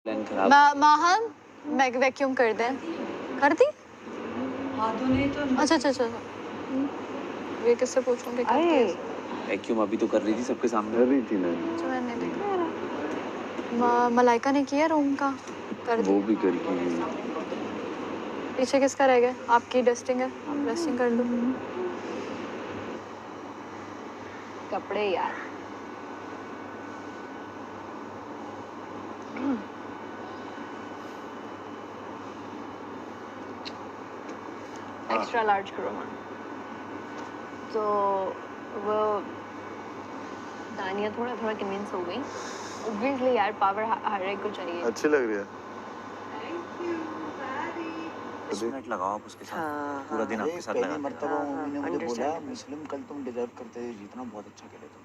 Plan खराब। माहन vacuum कर दें। कर दी? हाथों ने तो अच्छा अच्छा अच्छा। ये किससे पूछूं कि करती है? वैक्यूम अभी तो कर रही थी सबके सामने। कर रही थी ना। अच्छा मैंने देखा। मलाइका ने किया रूम का? कर दी? वो भी करके गई। पीछे किसका रह गया? आपकी डस्टिंग है, आप डस्टिंग कर लो। कपड़े यार एक्स्ट्रा लार्ज करो हाँ। तो वो दानिया थोड़ा थोड़ा कन्विंस हो गई। ऑब्वियसली यार पावर हर एक को चाहिए। अच्छी लग रही है। 10 मिनट लगाओ आप उसके साथ। हाँ, पूरा दिन हाँ, आपके साथ पहली लगा मर्तबा मम्मी ने मुझे बोला understandable। मुस्लिम कल तुम डिजर्व करते हो जीतना, बहुत अच्छा खेले तुम।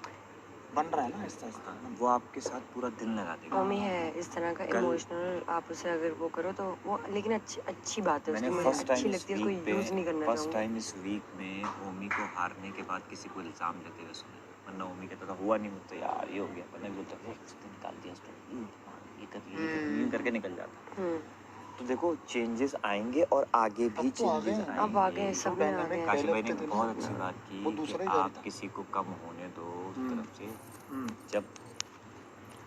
बन रहा है ना आहिस्ता आहिस्ता। वो आपके साथ पूरा दिन लगा देगा। मम्मी है इस तरह का कल- इमोशनल, आप उसे अगर वो करो तो वो, लेकिन अच्छी बात है मैंने उसकी, मुझे फर्स्ट अच्छी टाइम लगती है, इस उसको वीक पे यूज नहीं करना फर्स्ट चाहूँगी। टाइम इस वीक में ओमी को हारने के बाद किसी को इल्जाम देते हुए सुना। वरना ओमी कहता था हुआ नहीं मुझसे यार, ये हो गया, वरना बोलता था उसने निकाल दिया स्टोरी, ये करके निकल जाता। तो देखो चेंजेस आएंगे और आगे भी चेंजेस आएंगे। अब आ गए, सब में आ गए। काशी भाई ने बहुत अच्छी बात की वो कि दूसरा ही आप था। किसी को कम होने दो उस तरफ से। जब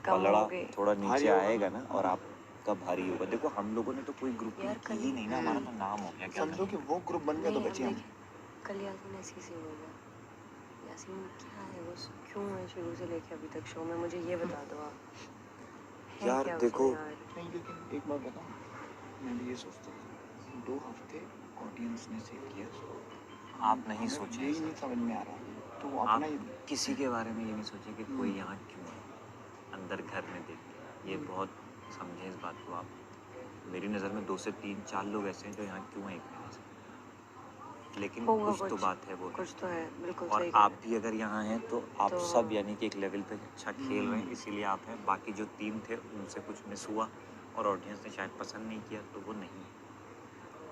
कम पलड़ा हो गए। थोड़ा भारी नीचे होगा आएगा ना और आपका भारी होगा। देखो हम लोगों ने तो कोई ग्रुपिंग यार, की ही नहीं ना, हमारा तो नाम हो गया। क्या समझो कि वो ग्रुप बन गया तो नहीं, बचे अब हम। देखिए, कल यासीन ऐसी से हो गया। यासीन क्या है वो, क्यों है शुरू से लेके अभी तक शो में, मुझे ये बता दो आप। है यार क्या देखो, उसमें यार? नहीं लेकिन एक बात बताऊं, मैं भी ये सोचता था 2 हफ्ते ऑडियंस ने सेव किया उसको। आप नहीं हमें सोचे यही ऐसा। नहीं समझ में आ रहा तो वो आप अपना ही किसी के बारे में ये नहीं सोचे कि कोई यहाँ क्यों है, अंदर घर में देख के। ये बहुत समझे इस बात को आप। मेरी नज़र में 2 से 3 4 लोग ऐसे हैं जो यहाँ क्यों हैं एक महीने से, लेकिन होगा कुछ तो बात है, वो है। कुछ तो है, बिल्कुल और सही आप भी अगर यहाँ हैं तो आप तो- सब यानी कि एक लेवल पे अच्छा खेल रहे हैं, इसीलिए आप हैं। बाकी जो टीम थे उनसे कुछ मिस हुआ और ऑडियंस ने शायद पसंद नहीं किया, तो वो नहीं है।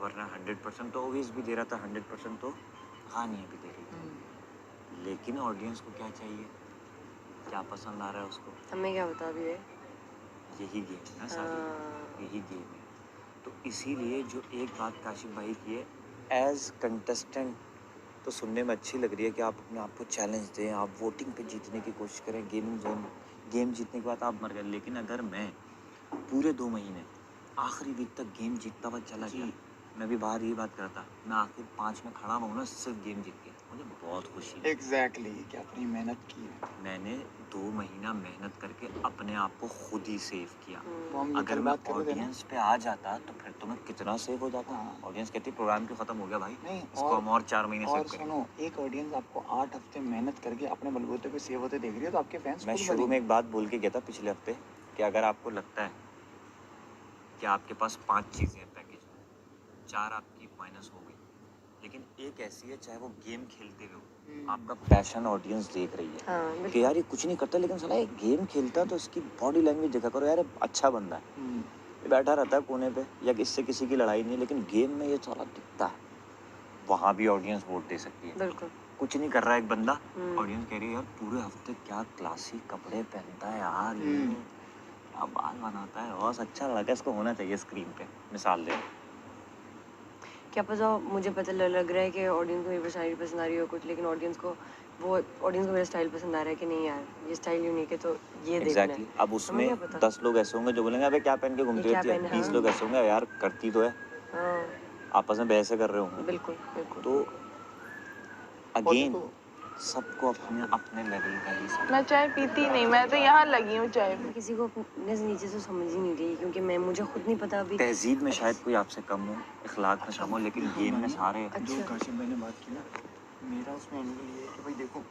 वरना 100% तो ओवीज भी दे रहा था, 100% तो कहानियाँ भी दे रही थी। लेकिन ऑडियंस को क्या चाहिए, क्या पसंद आ रहा है उसको, हमें क्या बता अभी है। यही गेम है ना हाँ। सारी, यही गेम है। तो इसीलिए जो एक बात काशिफ भाई की है, एज कंटेस्टेंट तो सुनने में अच्छी लग रही है कि आप अपने आप को चैलेंज दें, आप वोटिंग पे जीतने की कोशिश करें, गेमिंग जोन गेम जीतने के बाद आप मर गए। लेकिन अगर मैं पूरे 2 महीने आखिरी वीक तक गेम जीतता हुआ चला गया, मैं भी बाहर यही बात करता, मैं आखिर 5 में खड़ा हुआ ना, सिर्फ गेम जीत के मुझे बहुत खुशी है। एग्जैक्टली कि अपनी मेहनत की है। मैंने 2 महीना मेहनत करके अपने आप को खुद ही सेव किया। वो हम ये अगर कल मैं बात कर रहे थे ना। ऑडियंस पे आ जाता तो फिर तो मैं कितना सेव हो जाता। हाँ। ऑडियंस कहती प्रोग्राम क्यों खत्म हो गया भाई, नहीं इसको हम और 4 महीने और सेव करेंगे। सुनो, एक ऑडियंस आपको 8 हफ्ते मेहनत करके अपने बलबूते पे सेव होते देख रही है तो आपके फैंस मैं खुद शुरू में बनेंगे। एक बात बोल के गया था पिछले हफ्ते कि अगर आपको लगता है कि आपके पास 5 चीज़ें हैं पैकेज में, 4 आपकी माइनस हो गई, लेकिन एक ऐसी है चाहे वो गेम खेलते हुए हो, आपका पैशन ऑडियंस देख रही है हाँ, कि बिल्कुल। यार ये कुछ नहीं करता लेकिन साला ये गेम खेलता है, तो इसकी बॉडी लैंग्वेज देखा करो यार, ये अच्छा बंदा है। ये बैठा रहता है कोने पे या इससे किसी की लड़ाई नहीं है, लेकिन गेम में ये साला दिखता है। वहाँ भी ऑडियंस वोट दे सकती है। बिल्कुल। कुछ नहीं कर रहा है एक बंदा, ऑडियंस कह रही है यार पूरे हफ्ते क्या क्लासी कपड़े पहनता है यार, ये क्या बाल बनाता है, बहुत अच्छा लड़का है, इसको होना चाहिए स्क्रीन पे, मिसाल दे। क्या पता, मुझे पता लग रहा है कि ऑडियंस को मेरी पर्सनैलिटी पसंद आ रही हो कुछ, लेकिन ऑडियंस को मेरा स्टाइल पसंद आ रहा है कि नहीं यार ये स्टाइल यूनिक है, तो ये देखना एग्जैक्टली है। अब उसमें हमें क्या पता? 10 लोग ऐसे होंगे जो बोलेंगे अबे क्या पहन के घूमती क्या रहती है, पहन, 20 हाँ। लोग ऐसे होंगे यार करती तो है, हाँ, आपस में बहसें कर रहे होंगे। बिल्कुल बिल्कुल। तो अगेन सबको अपने अपने लेवल का ही समझ। मैं चाय पीती नहीं, मैं तो यहाँ लगी हूँ चाय मैं किसी को अपने से नीचे से समझ ही नहीं रही, क्योंकि मुझे खुद नहीं पता अभी। तहजीब में शायद कोई आपसे कम हो, इखलाक में कम हो, लेकिन गेम में सारे जो काशिफ भाई ने बात की ना, मेरा उसमें एंगल ये है कि भाई देखो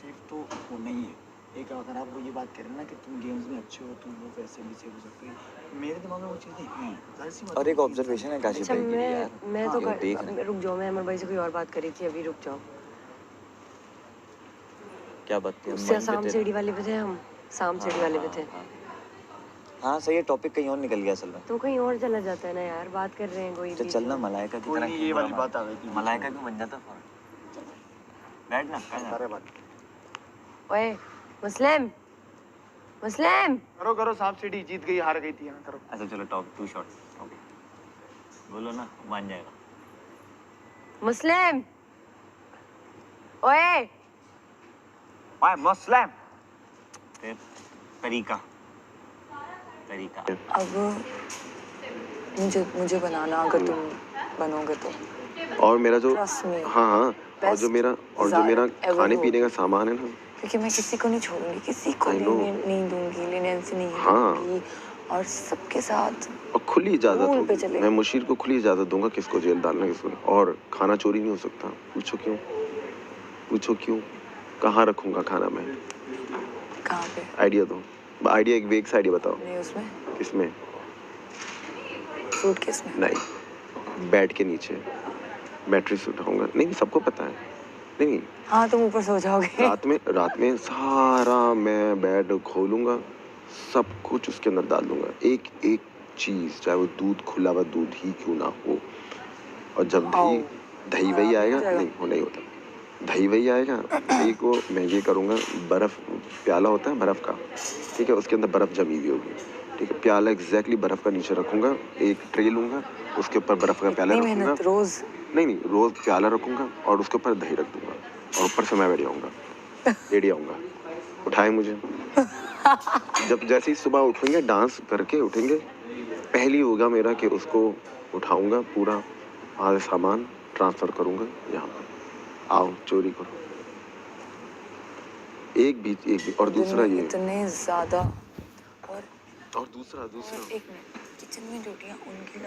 सेफ तो होना ही है। एक अगर आप वो ये बात करें ना कि तुम गेम्स में अच्छे हो, तुम वो वैसे भी सेव हो सकते हो, मेरे दिमाग में वो चीज़ें हैं, जाहिर सी बात और है एक कि ऑब्जर्वेशन है काशिफ अच्छा, भाई के लिए यार, मैं तो ये वो देख रहे हैं। रुक जाओ, मैं अमर भाई से कोई और बात करी थी अभी, रुक जाओ। क्या बात थी, हम उससे वहीं पे शाम थे सीढ़ी ना। वाले पे थे हम, शाम सीढ़ी वाले पे थे। हाँ सही है, टॉपिक कहीं और निकल गया असल में। तो कहीं और चला जाता है ना यार, बात कर रहे हैं कोई तो बीच चलना में। मलाइका की कोई तरह नहीं, क्यों ये वाली बुरा बात आ गई थी। मलाइका क्यों बन जाता फौरन। बैठ ना सारे बात ओए मुस्लिम, मुस्लिम करो करो, सांप सीढ़ी जीत गई, हार गई थी यहाँ, करो। अच्छा चलो टॉप 2 शॉट ओके बोलो ना मान जाएगा मुस्लिम ओए ओए मुस्लिम फिर तरीका अब मुझे बनाना, अगर तुम बनोगे तो। और मेरा जो Trust me. हाँ हाँ और जो मेरा ever खाने हो। पीने का सामान है ना, क्योंकि मैं किसी को नहीं छोड़ूंगी, किसी को I know. नहीं दूंगी, लीनियंस नहीं हाँ। दूंगी, और सबके साथ और खुली इजाजत Rule पे होगी, चलेंगे। मैं मुशीर को खुली इजाजत दूंगा किसको जेल डालना किसको नहीं। और खाना चोरी नहीं हो सकता। पूछो क्यों कहाँ रखूंगा खाना मैं? कहाँ पे? आइडिया दो, आइडिया एक वेग आइडिया बताओ। नहीं, उसमें किसमें? सूटकेस में। नहीं, बेड के नीचे मैट्रेस उठाऊंगा। नहीं सबको पता है। नहीं हाँ, तुम ऊपर सो जाओगे। रात में सारा मैं बेड खोलूंगा, सब कुछ उसके अंदर डाल दूंगा, एक एक चीज, चाहे वो दूध, खुला हुआ दूध ही क्यों ना हो। और जब दही वही आएगा, नहीं वो नहीं होता, दही वही आएगा, दही को मैं ये करूंगा, बर्फ प्याला होता है बर्फ का, ठीक है, उसके अंदर बर्फ जमी हुई होगी, ठीक है, प्याला एग्जैक्टली बर्फ का नीचे रखूंगा, एक ट्रे लूंगा, उसके ऊपर बर्फ का प्याला इतनी रखूंगा, मेहनत रोज। नहीं रोज प्याला रखूंगा और उसके ऊपर दही रख दूंगा और ऊपर से मैं बैठ जाऊंगा, लेट आऊंगा, उठाए मुझे। जब जैसे ही सुबह उठेंगे, डांस करके उठेंगे, पहली होगा मेरा कि उसको उठाऊंगा, पूरा आधे सामान ट्रांसफर करूंगा यहाँ पर, आओ चोरी करो। एक भी और दूसरा ये, इतने ज्यादा। और और दूसरा एक मिनट, किचन में रोटियां उनकी